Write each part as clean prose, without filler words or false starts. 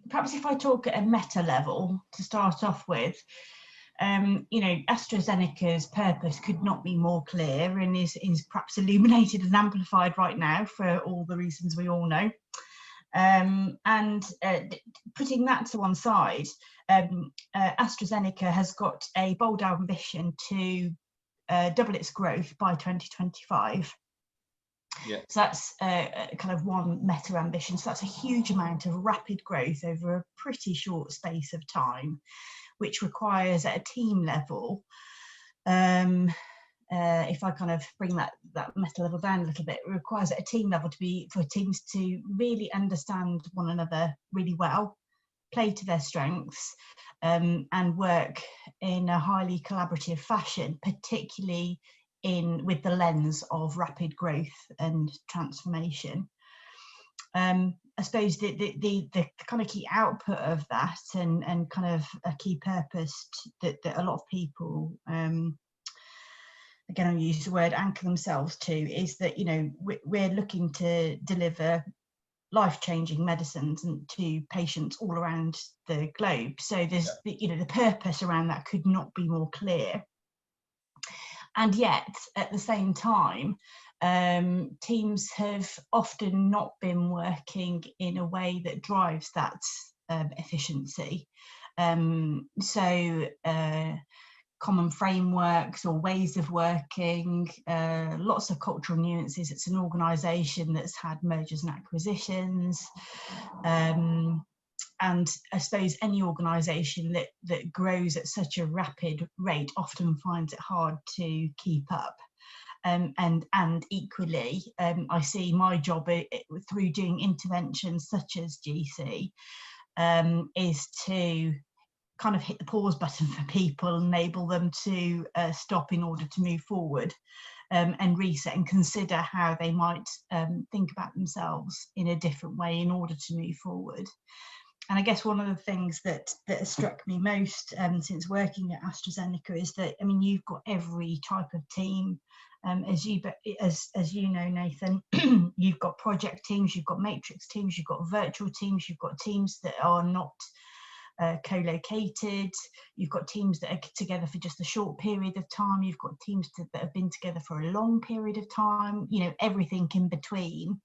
Perhaps if I talk at a meta level to start off with, AstraZeneca's purpose could not be more clear and is perhaps illuminated and amplified right now for all the reasons we all know. Putting that to one side, AstraZeneca has got a bold ambition to double its growth by 2025. Yeah. So that's kind of one meta ambition. So that's a huge amount of rapid growth over a pretty short space of time, which requires at a team level, if I kind of bring that meta level down a little bit, it requires at a team level for teams to really understand one another really well, play to their strengths, and work in a highly collaborative fashion, particularly with the lens of rapid growth and transformation. I suppose the kind of key output of that and kind of a key purpose that a lot of people, again I'll use the word anchor themselves to, is that, we're looking to deliver life-changing medicines to patients all around the globe. So there's, the purpose around that could not be more clear. And yet, at the same time, teams have often not been working in a way that drives that efficiency. Common frameworks or ways of working, lots of cultural nuances. It's an organisation that's had mergers and acquisitions. And I suppose any organisation that grows at such a rapid rate often finds it hard to keep up. And equally, I see my job through doing interventions such as GC is to kind of hit the pause button for people, enable them to stop in order to move forward, and reset and consider how they might think about themselves in a different way in order to move forward. And I guess one of the things that has struck me most since working at AstraZeneca is that, you've got every type of team, as you know, Nathan. You've got project teams, you've got matrix teams, you've got virtual teams, you've got teams that are not co-located, you've got teams that are together for just a short period of time, you've got teams that have been together for a long period of time, everything in between.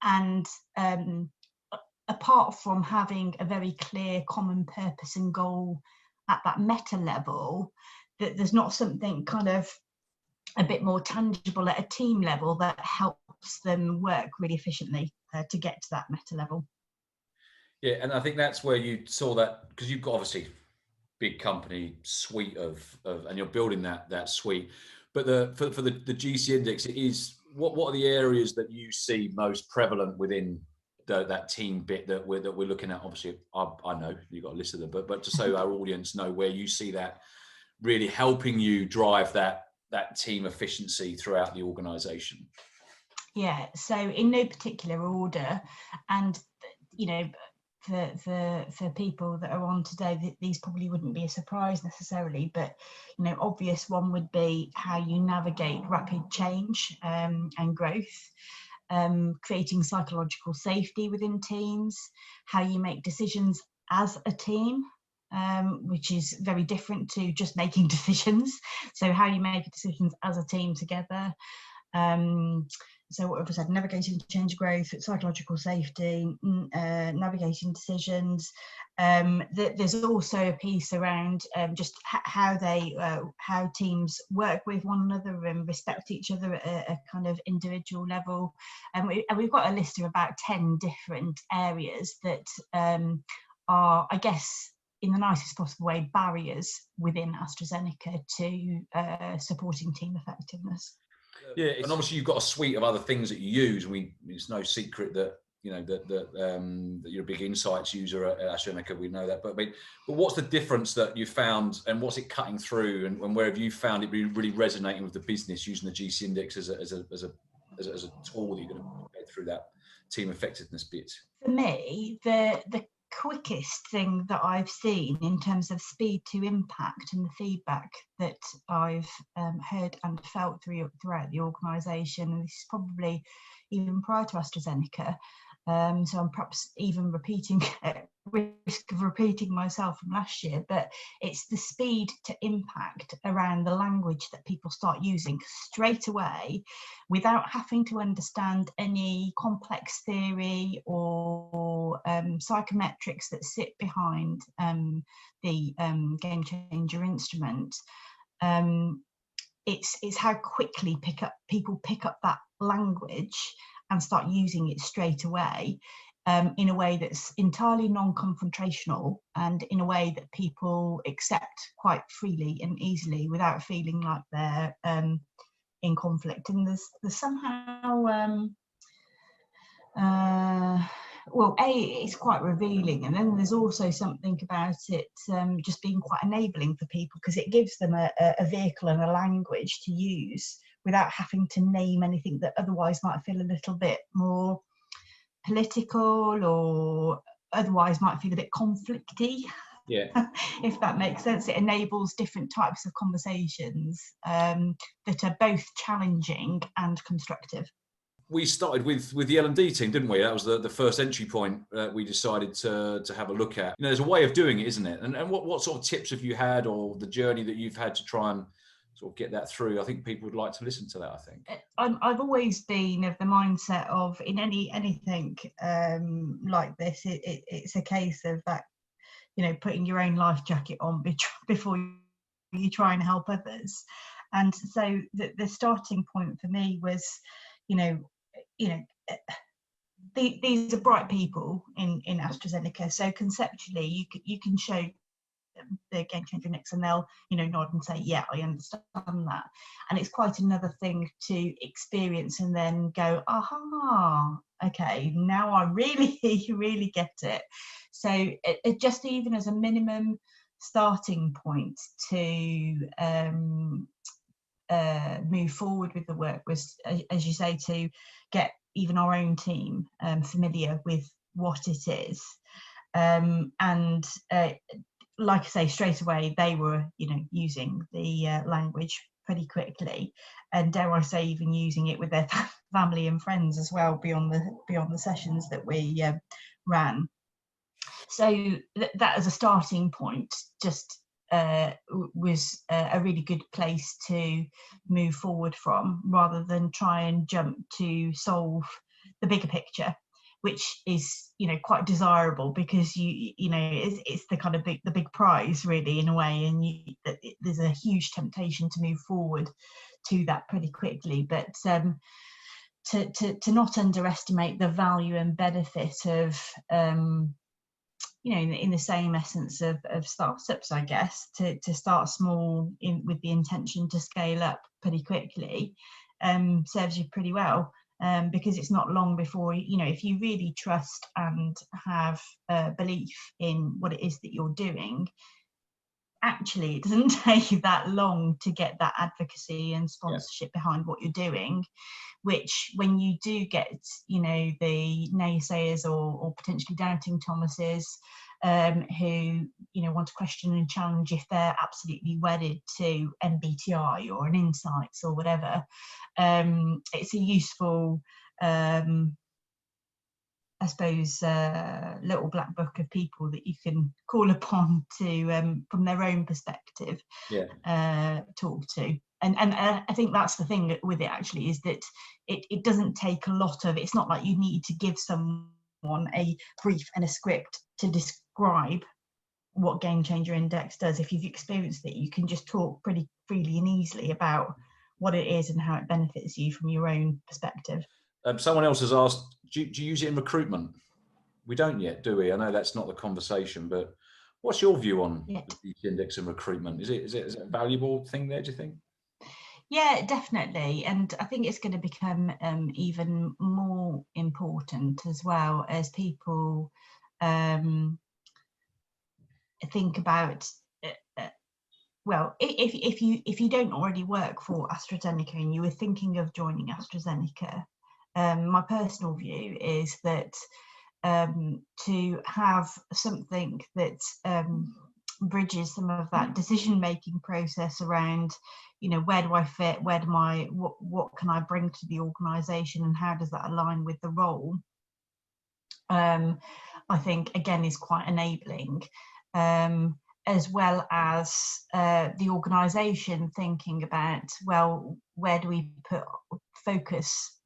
And apart from having a very clear common purpose and goal at that meta level, that there's not something kind of a bit more tangible at a team level that helps them work really efficiently to get to that meta level. Yeah, and I think that's where you saw that, because you've got obviously big company suite of and you're building that suite. But for the GC index, it is what are the areas that you see most prevalent within that team bit that we're looking at? Obviously, I know you've got a list of them, but just so our audience know where you see that really helping you drive that team efficiency throughout the organisation. Yeah, so in no particular order, and for people that are on today, these probably wouldn't be a surprise necessarily, but obvious one would be how you navigate rapid change and growth, creating psychological safety within teams, how you make decisions as a team, which is very different to just making decisions. So how you make decisions as a team together. So what have I said? Navigating change, growth, psychological safety, navigating decisions. There's also a piece around just how teams work with one another and respect each other at a kind of individual level. And we've got a list of about 10 different areas that are, I guess, in the nicest possible way, barriers within AstraZeneca to supporting team effectiveness. Yeah, and obviously you've got a suite of other things that you use. It's no secret that that you're a big insights user at AstraZeneca. We know that, but what's the difference that you found, and what's it cutting through, and where have you found it really resonating with the business using the GC index as a tool that you're going to get through that team effectiveness bit? For me, the quickest thing that I've seen in terms of speed to impact and the feedback that I've heard and felt throughout the organisation, and this is probably even prior to AstraZeneca, So I'm perhaps even at risk of repeating myself from last year, but it's the speed to impact around the language that people start using straight away without having to understand any complex theory or psychometrics that sit behind the game changer instrument. It's how quickly people pick up that language and start using it straight away, in a way that's entirely non-confrontational and in a way that people accept quite freely and easily without feeling like they're in conflict. And there's somehow well, it's quite revealing, and then there's also something about it just being quite enabling for people, because it gives them a vehicle and a language to use without having to name anything that otherwise might feel a little bit more political or otherwise might feel a bit conflicty. Yeah. If that makes sense. It enables different types of conversations that are both challenging and constructive. We started with the L&D team, didn't we? That was the first entry point that we decided to have a look at. You know, there's a way of doing it, isn't it? And what sort of tips have you had, or the journey that you've had to try and sort of get that through? I think people would like to listen to that, I think. I've always been of the mindset of, in anything like this, it's a case of that, you know, putting your own life jacket on before you try and help others. And so the starting point for me was, these are bright people in AstraZeneca. So conceptually, you can show the game changer index and they'll nod and say, yeah, I understand that. And it's quite another thing to experience and then go, aha, okay, now I really get it. So it just, even as a minimum starting point to move forward with the work, was, as you say, to get even our own team familiar with what it is. And like I say, straight away they were using the language pretty quickly, and dare I say even using it with their family and friends as well, beyond the sessions that we ran. So that as a starting point just was a really good place to move forward from, rather than try and jump to solve the bigger picture, which is quite desirable, because it's the kind of the big prize really, in a way, and there's a huge temptation to move forward to that pretty quickly. But to not underestimate the value and benefit of in the same essence of startups, I guess, to start small with the intention to scale up pretty quickly, serves you pretty well. Because it's not long before, if you really trust and have belief in what it is that you're doing, actually it doesn't take you that long to get that advocacy and sponsorship behind what you're doing, which, when you do get the naysayers or potentially doubting Thomases, who want to question and challenge if they're absolutely wedded to MBTI or an Insights or whatever, it's a useful I suppose little black book of people that you can call upon to from their own perspective talk to. And I think that's the thing with it, actually, is that it doesn't take a lot of, it's not like you need to give someone a brief and a script to describe what Game Changer Index does. If you've experienced it, you can just talk pretty freely and easily about what it is and how it benefits you from your own perspective. Someone else has asked, do you use it in recruitment? We don't yet, do we? I know that's not the conversation, but what's your view on the GC index and recruitment? Is it a valuable thing there, do you think? Yeah, definitely. And I think it's going to become even more important as well, as people think about well, if you don't already work for AstraZeneca and you were thinking of joining AstraZeneca, my personal view is that to have something that bridges some of that decision-making process around, where do I fit, what can I bring to the organisation, and how does that align with the role, I think again is quite enabling, as well as the organisation thinking about, well, where do we focus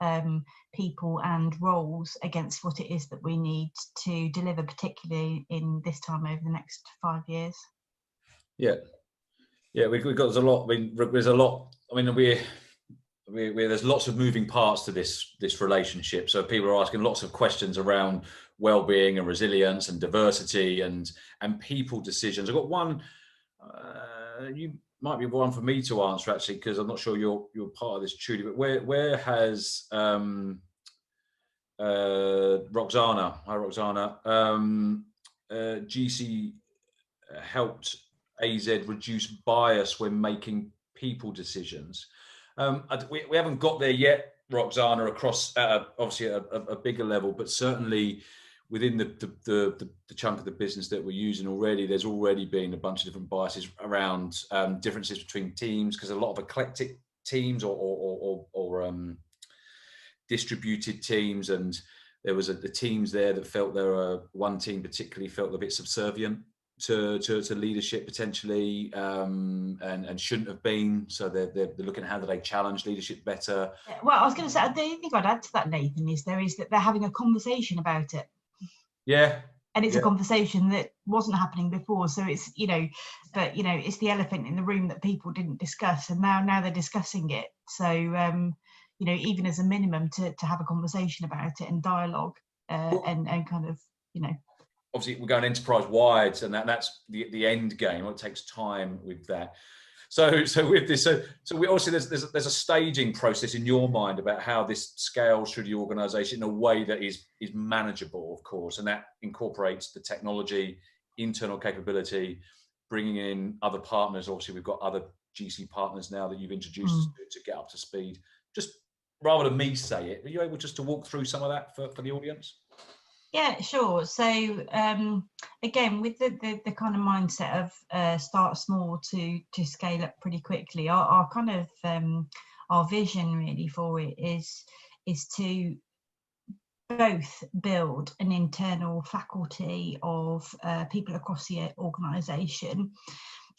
people and roles against what it is that we need to deliver, particularly in this time over the next 5 years. Yeah, we've got, there's a lot. I mean, there's a lot. I mean, there's lots of moving parts to this relationship. So people are asking lots of questions around well-being and resilience and diversity and people decisions. I've got one. You might be one for me to answer, actually, because I'm not sure you're part of this, Trudie. But where has Roxana, hi Roxana, GC helped AZ reduce bias when making people decisions? We haven't got there yet, Roxana, across obviously a bigger level, but certainly within the chunk of the business that we're using already, there's already been a bunch of different biases around differences between teams, because a lot of eclectic teams or distributed teams, and there was the teams there that felt one team particularly felt a bit subservient to leadership potentially, and shouldn't have been. So they're looking at how do they challenge leadership better. Well, I was going to say, the only thing I'd add to that, Nathan, is that they're having a conversation about it. Yeah. And it's a conversation that wasn't happening before. So it's, it's the elephant in the room that people didn't discuss, and now they're discussing it. So, even as a minimum to have a conversation about it and dialogue, and kind of, Obviously we're going enterprise-wide, and that's the end game. It takes time with that. So with this, so we also there's a staging process in your mind about how this scales through the organisation in a way that is manageable, of course, and that incorporates the technology, internal capability, bringing in other partners. Obviously, we've got other GC partners now that you've introduced us to get up to speed. Just rather than me say it, are you able just to walk through some of that for the audience? Yeah, sure. So again, with the kind of mindset of start small to scale up pretty quickly, our kind of our vision really for it is to both build an internal faculty of people across the organisation,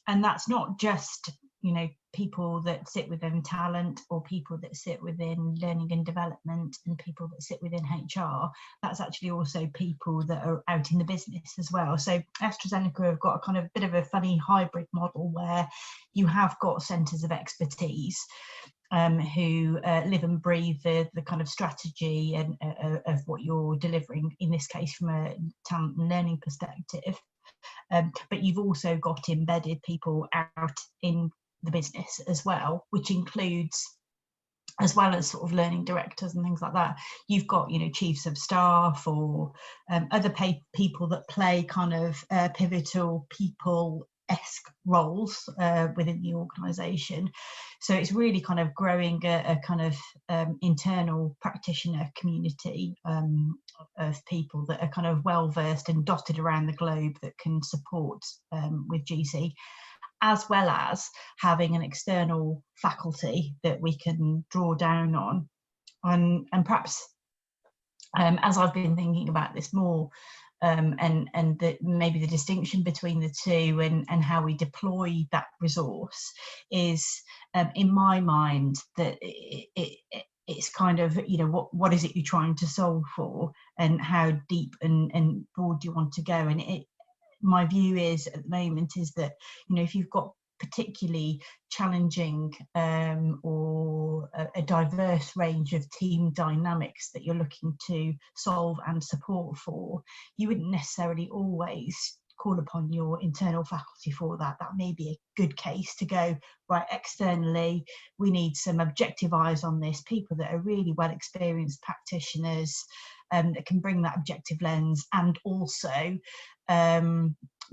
and that's not just people that sit within talent or people that sit within learning and development and people that sit within HR. That's actually also people that are out in the business as well. So AstraZeneca have got a kind of bit of a funny hybrid model where you have got centres of expertise who live and breathe the kind of strategy and of what you're delivering, in this case from a talent and learning perspective. But you've also got embedded people out in the business as well, which includes, as well as sort of learning directors and things like that, you've got chiefs of staff or other people that play kind of pivotal people-esque roles within the organisation. So it's really kind of growing a kind of internal practitioner community of people that are kind of well versed and dotted around the globe that can support with GC, as well as having an external faculty that we can draw down on. And perhaps as I've been thinking about this more, and maybe the distinction between the two and how we deploy that resource is, in my mind, that it's kind of, what is it you're trying to solve for, and how deep and broad do you want to go. And my view is at the moment is that if you've got particularly challenging or a diverse range of team dynamics that you're looking to solve and support for, you wouldn't necessarily always call upon your internal faculty for that. That may be a good case to go, right, externally, we need some objective eyes on this, people that are really well experienced practitioners that can bring that objective lens, and also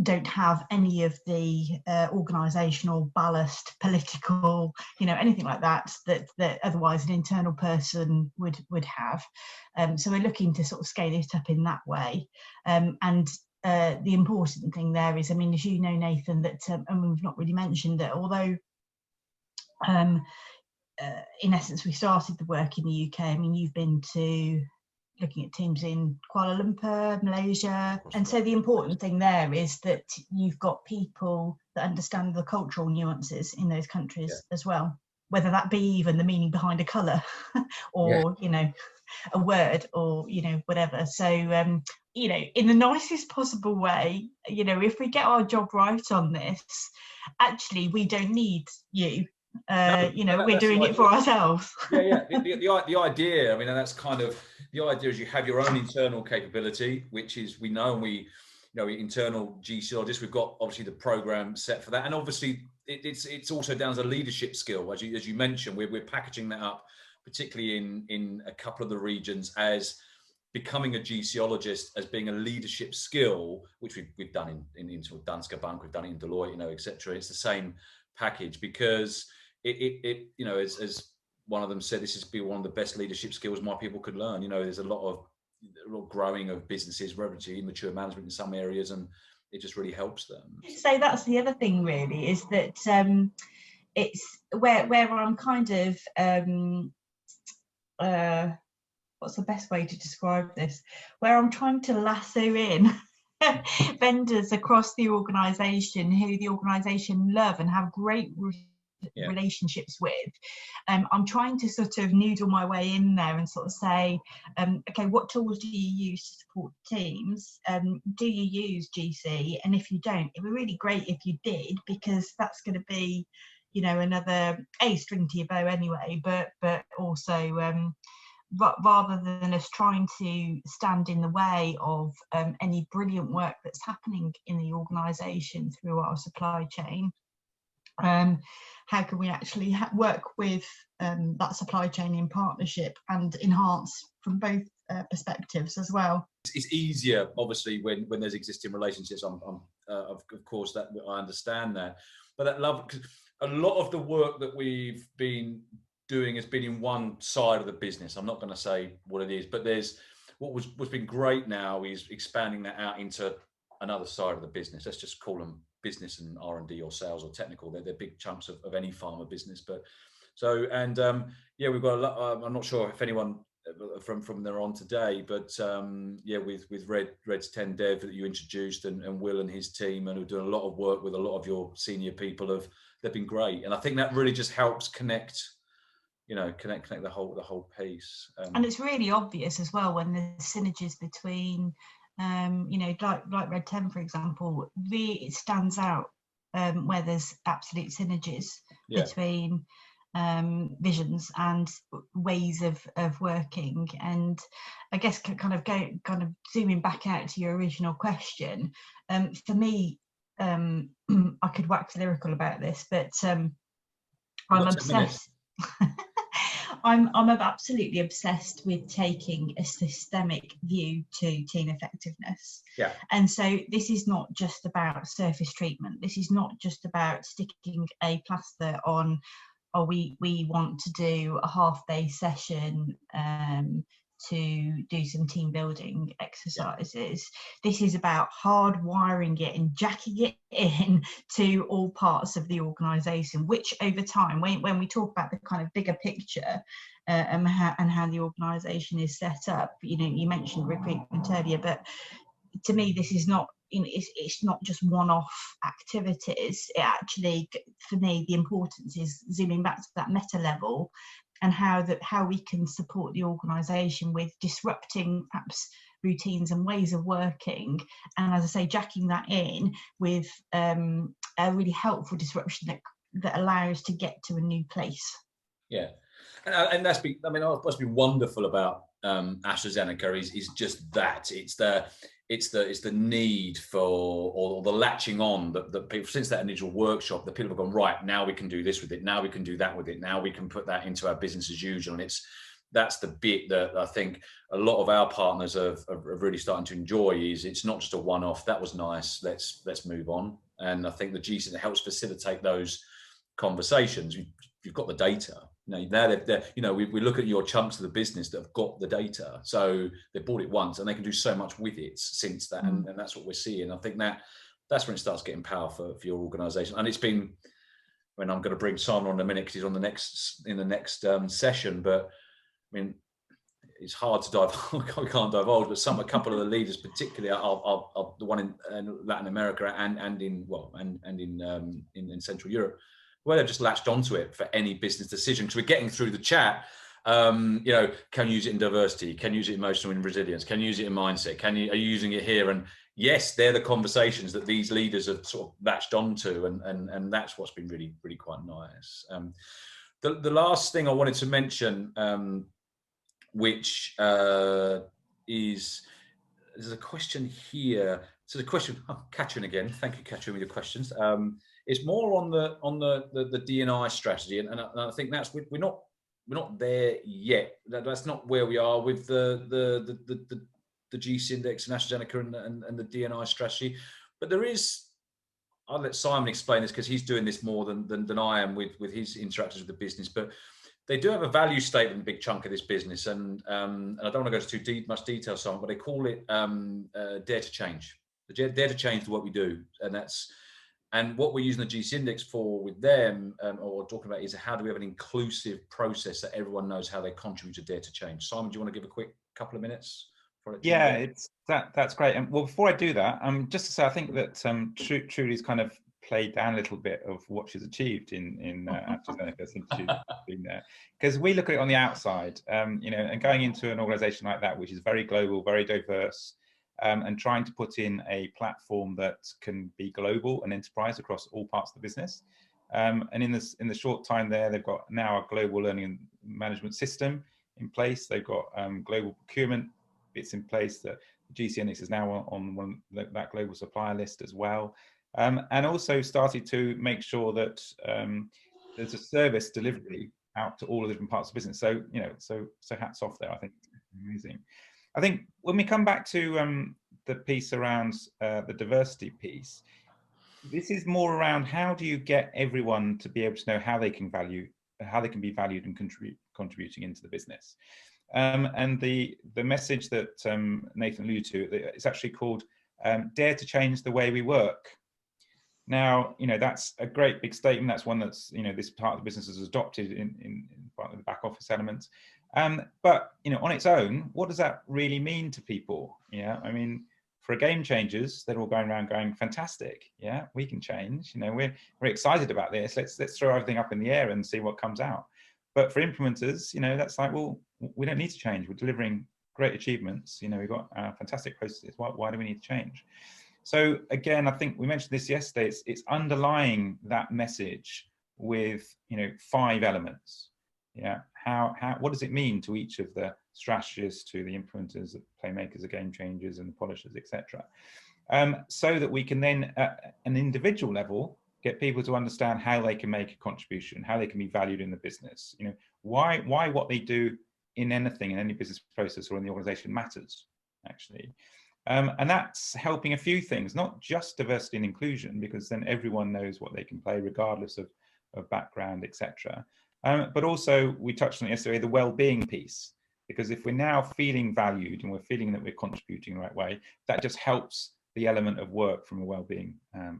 don't have any of the organisational ballast, political, anything like that otherwise an internal person would have. So we're looking to sort of scale it up in that way. And the important thing there is, I mean, as you know, Nathan, that and we've not really mentioned that, although in essence we started the work in the UK, I mean, you've been to looking at teams in Kuala Lumpur, Malaysia. And so the important thing there is that you've got people that understand the cultural nuances in those countries as well, whether that be even the meaning behind a colour or, you know, a word or, you know, whatever. So, you know, in the nicest possible way, you know, if we get our job right on this, actually, we don't need you. You know, we're doing it for ourselves. The idea, I mean, and that's kind of the idea, is you have your own internal capability, which is, we know, and we, you know, internal GCologists, we've got obviously the program set for that, and obviously it's also down as a leadership skill, as you mentioned. We're packaging that up, particularly in a couple of the regions, as becoming a GCologist as being a leadership skill, which we've done in sort of Danske Bank, we've done it in Deloitte, you know, etc. It's the same package, because it you know, as one of them said, this is be one of the best leadership skills my people could learn. You know, there's a lot of growing of businesses, relatively immature management in some areas, and it just really helps them. So that's the other thing, really, is that it's where I'm kind of what's the best way to describe this? Where I'm trying to lasso in vendors across the organisation who the organisation love and have great relationships with. I'm trying to sort of noodle my way in there and sort of say, okay, what tools do you use to support teams? Do you use GC? And if you don't, it'd be really great if you did, because that's going to be, you know, another string to your bow anyway, but also rather than us trying to stand in the way of any brilliant work that's happening in the organisation through our supply chain, how can we actually work with that supply chain in partnership and enhance from both perspectives as well? It's easier, obviously, when there's existing relationships. Of course, that I understand that, but that love, cause a lot of the work that we've been doing has been in one side of the business. I'm not going to say what it is, but there's what's been great now is expanding that out into another side of the business. Let's just call them business and R&D or sales or technical. They're big chunks of any pharma business. But so, and yeah, we've got a lot. I'm not sure if anyone from there on today, but yeah, with Red's 10 Dev that you introduced, and Will and his team, and who've done a lot of work with a lot of your senior people, they've been great. And I think that really just helps connect, you know, connect the whole piece. And it's really obvious as well when there's synergies between, you know, like Red 10, for example, really it stands out where there's absolute synergies between visions and ways of working. And I guess kind of zooming back out to your original question, for me, I could wax lyrical about this, but I'm obsessed. I'm absolutely obsessed with taking a systemic view to team effectiveness. Yeah. And so this is not just about surface treatment. This is not just about sticking a plaster on, or we want to do a half-day session to do some team building exercises. This is about hardwiring it and jacking it in to all parts of the organisation, which over time, when we talk about the kind of bigger picture and how the organisation is set up, you know, you mentioned recruitment earlier, but to me, this is not, you know, it's not just one-off activities. It actually, for me, the importance is zooming back to that meta level, and how we can support the organisation with disrupting perhaps routines and ways of working, and as I say, jacking that in with a really helpful disruption that allows to get to a new place. Yeah, and that's been, I mean, what's been wonderful about AstraZeneca is just that it's the need for, or the latching on that people, since that initial workshop, that people have gone, right, now we can do this with it, now we can do that with it, now we can put that into our business as usual. And that's the bit that I think a lot of our partners are really starting to enjoy, is it's not just a one-off, that was nice, let's move on. And I think the GC helps facilitate those conversations. You've got the data. You know, they're you know, we look at your chunks of the business that have got the data, so they bought it once and they can do so much with it since that, and that's what we're seeing. I think that's when it starts getting power for your organisation. And it's been, when I'm going to bring Simon on in a minute because he's on in the next session, but I mean, it's hard to divulge. I can't divulge, but a couple of the leaders, particularly, are the one in Latin America and in Central Europe, where they've just latched onto it for any business decision. Because we're getting through the chat, can you use it in diversity? Can you use it emotional in resilience? Can you use it in mindset? Are you using it here? And yes, they're the conversations that these leaders have sort of latched onto, and that's what's been really, really quite nice. The last thing I wanted to mention, which is, there's a question here. So the question, Katrin again. Thank you, Katrin, with your questions. It's more on the D&I strategy, and I think that's we're not there yet. That's not where we are with the GC index and AstraZeneca and the D&I strategy. But there is. I'll let Simon explain this because he's doing this more than I am with his interactions with the business. But they do have a value statement, a big chunk of this business, and I don't want to go into much detail, Simon, but they call it dare to change. Dare to change what we do, and what we're using the GC index for with them, or talking about, is how do we have an inclusive process that everyone knows how they contribute to dare to change. Simon, do you want to give a quick couple of minutes? Yeah, that's great. And well, before I do that, just to say, I think that Trudie's kind of played down a little bit of what she's achieved in AstraZeneca since she's been there, because we look at it on the outside, and going into an organisation like that, which is very global, very diverse, and trying to put in a platform that can be global and enterprise across all parts of the business. And in the short time there, they've got now a global learning and management system in place. They've got global procurement bits in place. That GC Index is now on that global supplier list as well, and also started to make sure that there's a service delivery out to all the different parts of the business. So so hats off there. I think it's amazing. I think when we come back to the piece around the diversity piece, this is more around how do you get everyone to be able to know how they can be valued and contributing into the business. And the message that Nathan alluded to, it's actually called Dare to Change the Way We Work. Now, that's a great big statement. That's one that's, this part of the business has adopted in part of the back office elements. But, on its own, what does that really mean to people? I mean, for game changers, they're all going around going, fantastic. Yeah, we can change. We're excited about this. Let's throw everything up in the air and see what comes out. But for implementers, that's like, well, we don't need to change. We're delivering great achievements. We've got fantastic processes. Why do we need to change? So again, I think we mentioned this yesterday. It's underlying that message with 5 elements. Yeah, what does it mean to each of the strategists, to the implementers, the playmakers, the game changers, and the polishers, etc. So that we can then, at an individual level, get people to understand how they can make a contribution, how they can be valued in the business. Why what they do in anything, in any business process or in the organization matters, actually. And that's helping a few things, not just diversity and inclusion, because then everyone knows what they can play regardless of background, etc. But also, we touched on it yesterday, the well-being piece, because if we're now feeling valued and we're feeling that we're contributing the right way, that just helps the element of work from a well-being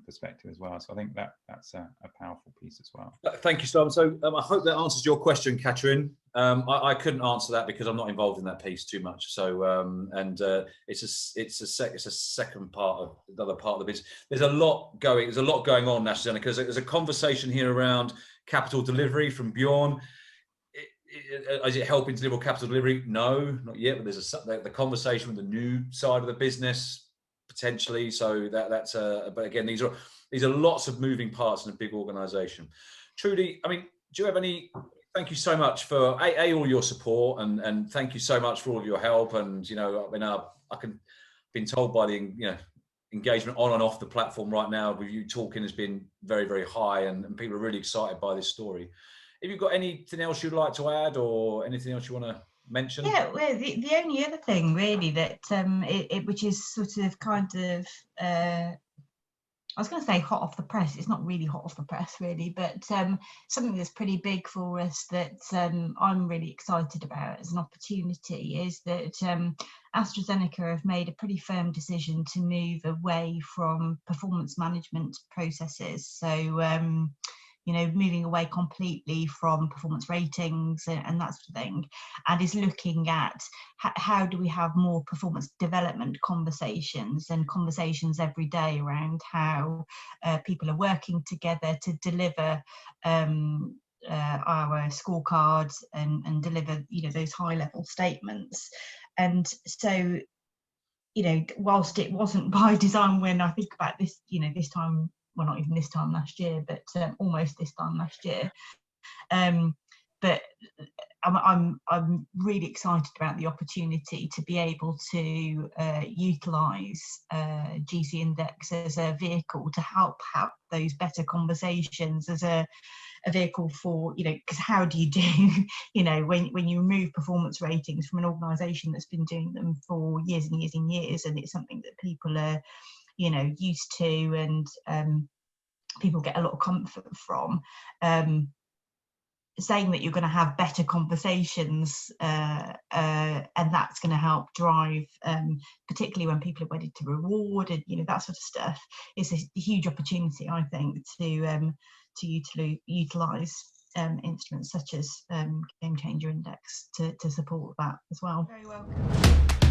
perspective as well. So I think that's a powerful piece as well. Thank you, Simon. So I hope that answers your question, Katrin. I couldn't answer that because I'm not involved in that piece too much. So it's a second part of another part of the business. There's a lot going on, AstraZeneca, because there's a conversation here around capital delivery from Bjorn. Is it helping deliver capital delivery? No, not yet. But there's the conversation with the new side of the business potentially. So that's but again, these are lots of moving parts in a big organisation. Trudie, I mean, do you have any? Thank you so much for all your support, and thank you so much for all of your help. And been told by the engagement on and off the platform right now with you talking has been very, very high, and people are really excited by this story. Have you got anything else you'd like to add, or anything else you want to mention? Yeah, well, the only other thing really that which is sort of kind of I was going to say hot off the press. It's not really hot off the press, really, but something that's pretty big for us that I'm really excited about as an opportunity is that AstraZeneca have made a pretty firm decision to move away from performance management processes. So moving away completely from performance ratings and that sort of thing, and is looking at how do we have more performance development conversations and conversations every day around how people are working together to deliver our scorecards and deliver those high level statements. And so whilst it wasn't by design, when I think about this this time, well, not even this time last year, but almost this time last year, but I'm really excited about the opportunity to be able to utilise GC Index as a vehicle to help have those better conversations, as a vehicle for, because how do you do, when you remove performance ratings from an organisation that's been doing them for years and years and years, and it's something that people are, used to, and people get a lot of comfort from. Saying that you're going to have better conversations, and that's going to help drive, particularly when people are ready to reward and that sort of stuff, is a huge opportunity, I think, to utilise instruments such as Game Changer Index to support that as well. Very welcome.